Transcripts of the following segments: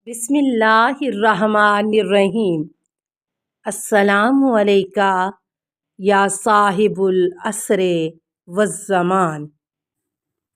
بسم اللہ الرحمن الرحیم۔ السلام علیکہ یا صاحب العصر والزمان۔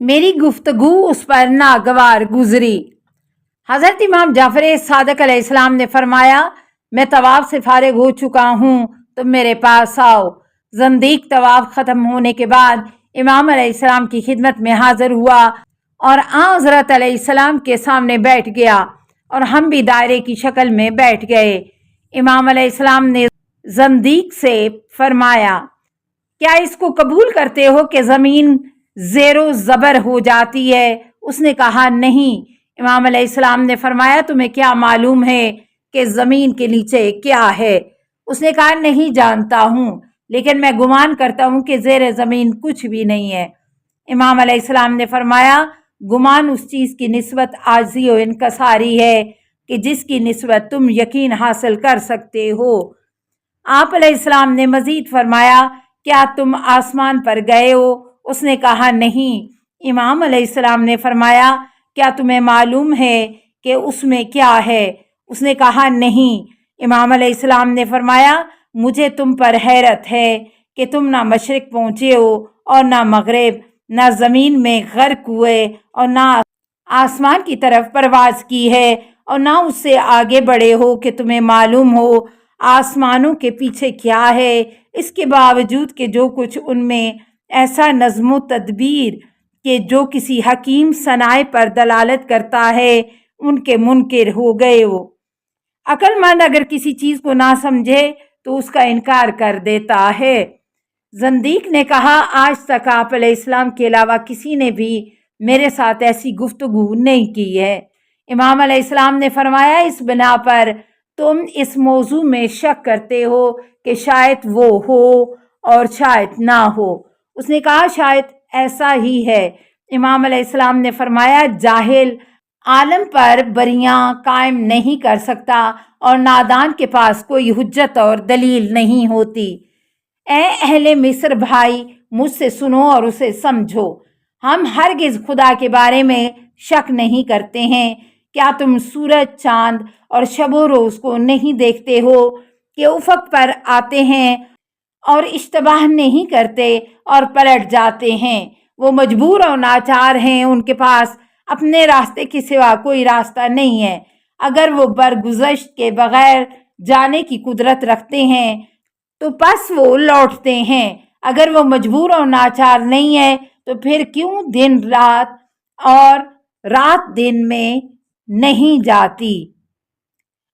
میری گفتگو اس پر ناگوار گزری۔ حضرت امام جعفر صادق علیہ السلام نے فرمایا، میں طواف سے فارغ ہو چکا ہوں، تم میرے پاس آؤ۔ زندیق طواف ختم ہونے کے بعد امام علیہ السلام کی خدمت میں حاضر ہوا اور آن حضرت علیہ السلام کے سامنے بیٹھ گیا اور ہم بھی دائرے کی شکل میں بیٹھ گئے۔ امام علیہ السلام نے زندیق سے فرمایا، کیا اس کو قبول کرتے ہو کہ زمین زیر و زبر ہو جاتی ہے؟ اس نے کہا نہیں۔ امام علیہ السلام نے فرمایا، تمہیں کیا معلوم ہے کہ زمین کے نیچے کیا ہے؟ اس نے کہا نہیں جانتا ہوں، لیکن میں گمان کرتا ہوں کہ زیر زمین کچھ بھی نہیں ہے۔ امام علیہ السلام نے فرمایا، گمان اس چیز کی نسبت عاجزی و انکساری ہے کہ جس کی نسبت تم یقین حاصل کر سکتے ہو۔ آپ علیہ السلام نے مزید فرمایا، کیا تم آسمان پر گئے ہو؟ اس نے کہا نہیں۔ امام علیہ السلام نے فرمایا، کیا تمہیں معلوم ہے کہ اس میں کیا ہے؟ اس نے کہا نہیں۔ امام علیہ السلام نے فرمایا، مجھے تم پر حیرت ہے کہ تم نہ مشرق پہنچے ہو اور نہ مغرب، نہ زمین میں غرق ہوئے اور نہ آسمان کی طرف پرواز کی ہے اور نہ اس سے آگے بڑھے ہو کہ تمہیں معلوم ہو آسمانوں کے پیچھے کیا ہے، اس کے باوجود کہ جو کچھ ان میں ایسا نظم و تدبیر کہ جو کسی حکیم صنائع پر دلالت کرتا ہے ان کے منکر ہو گئے ہو۔ عقل مند اگر کسی چیز کو نہ سمجھے تو اس کا انکار کر دیتا ہے۔ زندیق نے کہا، آج تک آپ علیہ السلام کے علاوہ کسی نے بھی میرے ساتھ ایسی گفتگو نہیں کی ہے۔ امام علیہ السلام نے فرمایا، اس بنا پر تم اس موضوع میں شک کرتے ہو کہ شاید وہ ہو اور شاید نہ ہو۔ اس نے کہا شاید ایسا ہی ہے۔ امام علیہ السلام نے فرمایا، جاہل عالم پر بریاں قائم نہیں کر سکتا اور نادان کے پاس کوئی حجت اور دلیل نہیں ہوتی۔ اے اہل مصر بھائی، مجھ سے سنو اور اسے سمجھو۔ ہم ہرگز خدا کے بارے میں شک نہیں کرتے ہیں۔ کیا تم سورج، چاند اور شب و روز کو نہیں دیکھتے ہو کہ افق پر آتے ہیں اور اشتباہ نہیں کرتے اور پلٹ جاتے ہیں؟ وہ مجبور اور ناچار ہیں، ان کے پاس اپنے راستے کے سوا کوئی راستہ نہیں ہے۔ اگر وہ برگزشت کے بغیر جانے کی قدرت رکھتے ہیں تو پس وہ لوٹتے ہیں۔ اگر وہ مجبور اور ناچار نہیں ہے تو پھر کیوں دن رات اور رات دن میں نہیں جاتی؟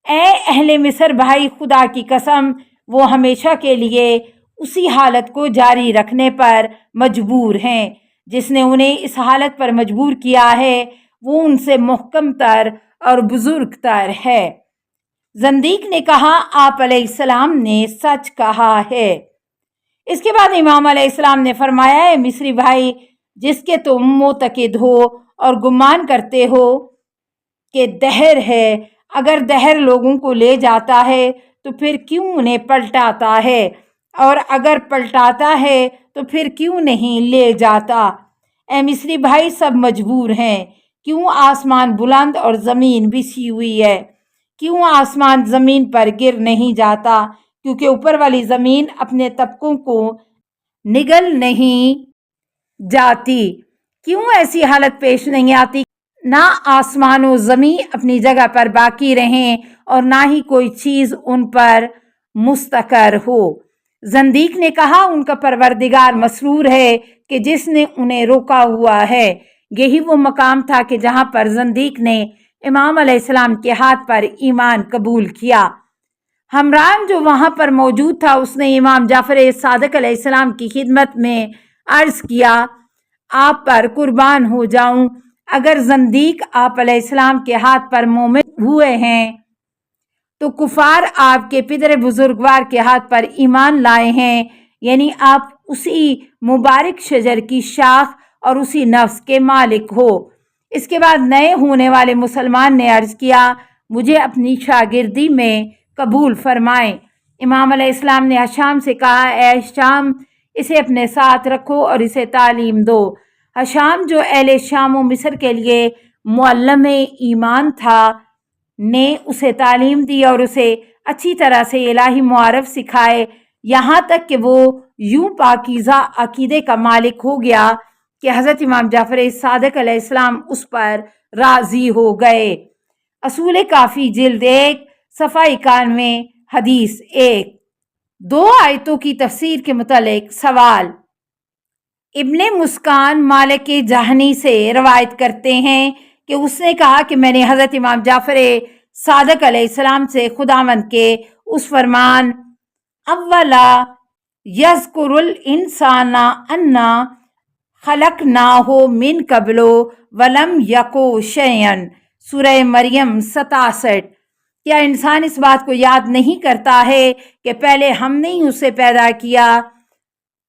اے اہل مصر بھائی، خدا کی قسم، وہ ہمیشہ کے لیے اسی حالت کو جاری رکھنے پر مجبور ہیں۔ جس نے انہیں اس حالت پر مجبور کیا ہے وہ ان سے محکم تر اور بزرگ تر ہے۔ زندیق نے کہا، آپ علیہ السلام نے سچ کہا ہے۔ اس کے بعد امام علیہ السلام نے فرمایا، اے مصری بھائی، جس کے تم معتقد ہو اور گمان کرتے ہو کہ دہر ہے، اگر دہر لوگوں کو لے جاتا ہے تو پھر کیوں انہیں پلٹاتا ہے، اور اگر پلٹاتا ہے تو پھر کیوں نہیں لے جاتا؟ اے مصری بھائی، سب مجبور ہیں۔ کیوں آسمان بلند اور زمین بچھی ہوئی ہے؟ کیوں آسمان زمین پر گر نہیں جاتا؟ کیونکہ اوپر والی زمین اپنے طبقوں کو نگل نہیں جاتی۔ کیوں ایسی حالت پیش نہیں آتی نہ آسمان و زمین اپنی جگہ پر باقی رہیں اور نہ ہی کوئی چیز ان پر مستقر ہو؟ زندیق نے کہا، ان کا پروردگار مسرور ہے کہ جس نے انہیں روکا ہوا ہے۔ یہی وہ مقام تھا کہ جہاں پر زندیق نے امام علیہ السلام کے ہاتھ پر ایمان قبول کیا۔ حمران جو وہاں پر موجود تھا، اس نے امام جعفر صادق علیہ السلام کی خدمت میں عرض کیا، آپ پر قربان ہو جاؤں، اگر زندیق آپ علیہ السلام کے ہاتھ پر مومن ہوئے ہیں تو کفار آپ کے پدر بزرگوار کے ہاتھ پر ایمان لائے ہیں، یعنی آپ اسی مبارک شجر کی شاخ اور اسی نفس کے مالک ہو۔ اس کے بعد نئے ہونے والے مسلمان نے عرض کیا، مجھے اپنی شاگردی میں قبول فرمائیں۔ امام علیہ السلام نے ہشام سے کہا، اے ہشام، اسے اپنے ساتھ رکھو اور اسے تعلیم دو۔ ہشام جو اہل شام و مصر کے لیے معلم ایمان تھا، نے اسے تعلیم دی اور اسے اچھی طرح سے الہی معارف سکھائے، یہاں تک کہ وہ یوں پاکیزہ عقیدے کا مالک ہو گیا کہ حضرت امام جعفر صادق علیہ السلام اس پر راضی ہو گئے۔ اصول کافی جلد 1 صفحہ 91 حدیث 1۔ 2 آیتوں کی تفسیر کے متعلق سوال۔ ابن مسکان مالک جہنی سے روایت کرتے ہیں کہ اس نے کہا کہ میں نے حضرت امام جعفر صادق علیہ السلام سے خداوند کے اس فرمان اولا یذکر الانسان انا خلقناہ من قبل ولم یکو شیئا سورہ مریم 67، کیا انسان اس بات کو یاد نہیں کرتا ہے کہ پہلے ہم نے ہی اسے پیدا کیا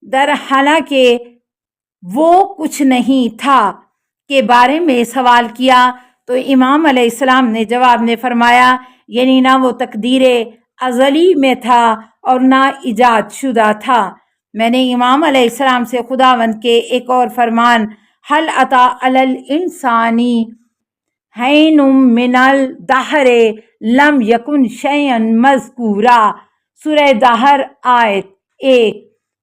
در حالانکہ وہ کچھ نہیں تھا کے بارے میں سوال کیا تو امام علیہ السلام نے جواب میں فرمایا یعنی نہ وہ تقدیر ازلی میں تھا اور نہ ایجاد شدہ تھا۔ میں نے امام علیہ السلام سے خداوند کے ایک اور فرمان حل اتی علی الانسانی حین من الدہر لم یکن شیئا مذکورا سورہ دہر آیت 1۔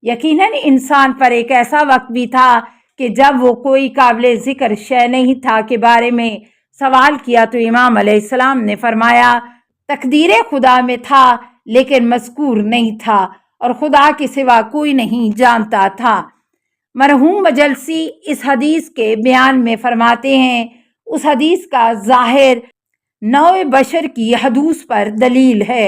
یقیناً انسان پر ایک ایسا وقت بھی تھا کہ جب وہ کوئی قابل ذکر شے نہیں تھا کے بارے میں سوال کیا تو امام علیہ السلام نے فرمایا تقدیر خدا میں تھا لیکن مذکور نہیں تھا اور خدا کے سوا کوئی نہیں جانتا تھا۔ مرحوم مجلسی اس حدیث کے بیان میں فرماتے ہیں اس حدیث کا ظاہر نوع بشر کی حدوث پر دلیل ہے۔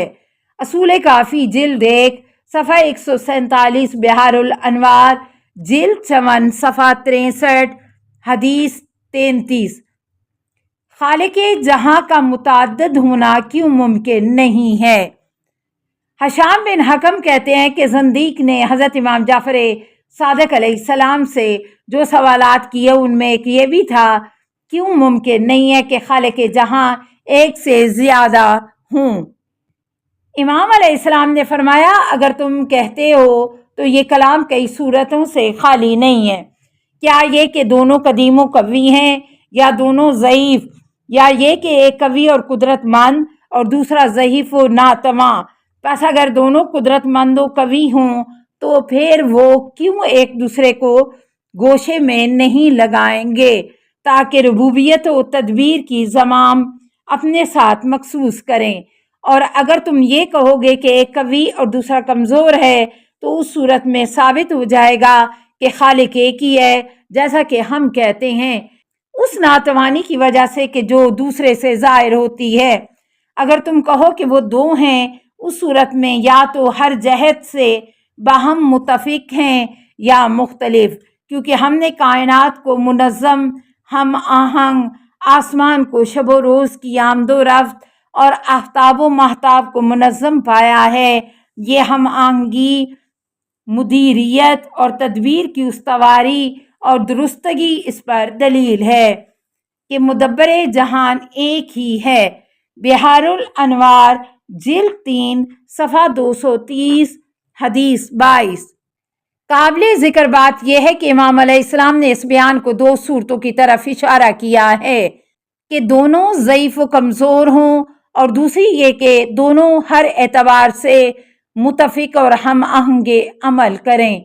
اصول کافی جلد 1 صفحہ 147 بحار الانوار جلد 54 صفحہ 63 حدیث 33۔ خالق جہاں کا متعدد ہونا کیوں ممکن نہیں ہے؟ حشام بن حکم کہتے ہیں کہ زندیق نے حضرت امام جعفر صادق علیہ السلام سے جو سوالات کیے ان میں ایک یہ بھی تھا کیوں ممکن نہیں ہے کہ خالق جہاں ایک سے زیادہ ہوں؟ امام علیہ السلام نے فرمایا اگر تم کہتے ہو تو یہ کلام کئی صورتوں سے خالی نہیں ہے۔ کیا یہ کہ دونوں قدیم و قوی ہیں یا دونوں ضعیف، یا یہ کہ ایک قوی اور قدرت مند اور دوسرا ضعیف و ناتواں؟ پس اگر دونوں قدرت مند و قوی ہوں تو پھر وہ کیوں ایک دوسرے کو گوشے میں نہیں لگائیں گے تاکہ ربوبیت و تدبیر کی زمام اپنے ساتھ مخصوص کریں؟ اور اگر تم یہ کہو گے کہ ایک قوی اور دوسرا کمزور ہے تو اس صورت میں ثابت ہو جائے گا کہ خالق ایک ہی ہے جیسا کہ ہم کہتے ہیں، اس ناتوانی کی وجہ سے کہ جو دوسرے سے ظاہر ہوتی ہے۔ اگر تم کہو کہ وہ دو ہیں اس صورت میں یا تو ہر جہت سے باہم متفق ہیں یا مختلف، کیونکہ ہم نے کائنات کو منظم ہم آہنگ، آسمان کو شب و روز کی آمد و رفت اور آفتاب و ماہتاب کو منظم پایا ہے۔ یہ ہم آہنگی، مدیریت اور تدبیر کی استواری اور درستگی اس پر دلیل ہے کہ مدبر جہان ایک ہی ہے۔ بحار الانوار جلد 3 صفحہ 230 حدیث 22۔ قابل ذکر بات یہ ہے کہ امام علیہ السلام نے اس بیان کو 2 صورتوں کی طرف اشارہ کیا ہے کہ دونوں ضعیف و کمزور ہوں اور دوسری یہ کہ دونوں ہر اعتبار سے متفق اور ہم آہنگ عمل کریں،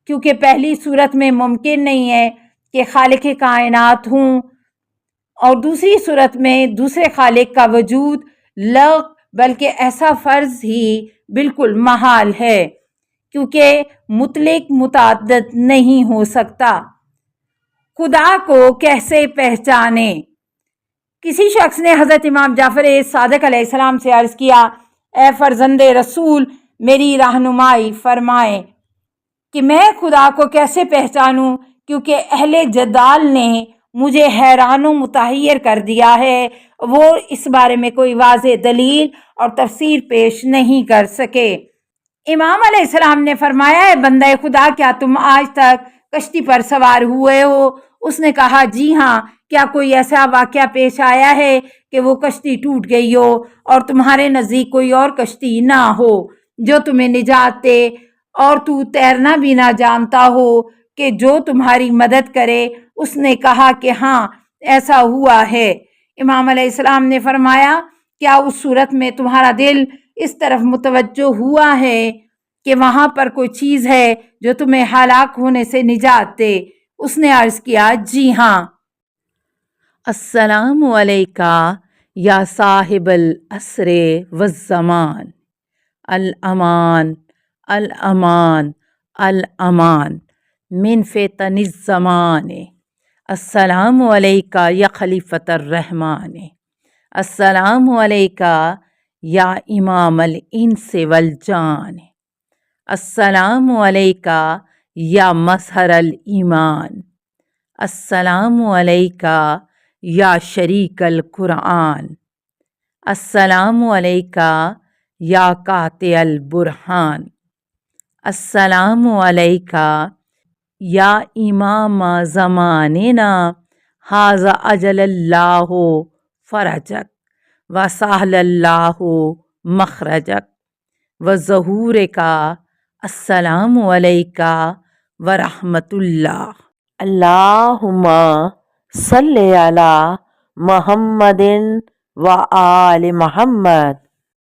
کیونکہ پہلی صورت میں ممکن نہیں ہے کہ خالق کائنات ہوں اور دوسری صورت میں دوسرے خالق کا وجود لغو بلکہ ایسا فرض ہی بالکل محال ہے کیونکہ مطلق متعدد نہیں ہو سکتا۔ خدا کو کیسے پہچانے؟ کسی شخص نے حضرت امام جعفر صادق علیہ السلام سے عرض کیا اے فرزند رسول میری رہنمائی فرمائیں کہ میں خدا کو کیسے پہچانوں، کیونکہ اہل جدال نے مجھے حیران و متحیر کر دیا ہے، وہ اس بارے میں کوئی واضح دلیل اور تفسیر پیش نہیں کر سکے۔ امام علیہ السلام نے فرمایا اے بندہ خدا کیا تم آج تک کشتی پر سوار ہوئے ہو؟ اس نے کہا جی ہاں۔ کیا کوئی ایسا واقعہ پیش آیا ہے کہ وہ کشتی ٹوٹ گئی ہو اور تمہارے نزدیک کوئی اور کشتی نہ ہو جو تمہیں نجات دے اور تو تیرنا بھی نہ جانتا ہو کہ جو تمہاری مدد کرے؟ اس نے کہا کہ ہاں ایسا ہوا ہے۔ امام علیہ السلام نے فرمایا کیا اس صورت میں تمہارا دل اس طرف متوجہ ہوا ہے کہ وہاں پر کوئی چیز ہے جو تمہیں ہلاک ہونے سے نجات دے؟ اس نے عرض کیا جی ہاں۔ السلام علیکہ یا صاحب العصر والزمان، الامان الامان الامان من فتن الزمان، السلام علیکہ یا خلیفۃ الرحمن، السلام علیکہ یا امام الانس والجان، السلام علیکہ یا مظہر الایمان، السلام علیکہ یا شریک القرآن، السلام علیکہ یا قاطع البرہان، السلام علیکہ یا امام زماننا، ھذا اجل اللہ فرجک وسہل اللہ مخرجک وظہورک، السلام علیکہ ورحمۃ اللہ۔ اللہم صلی علی محمد و آل محمد۔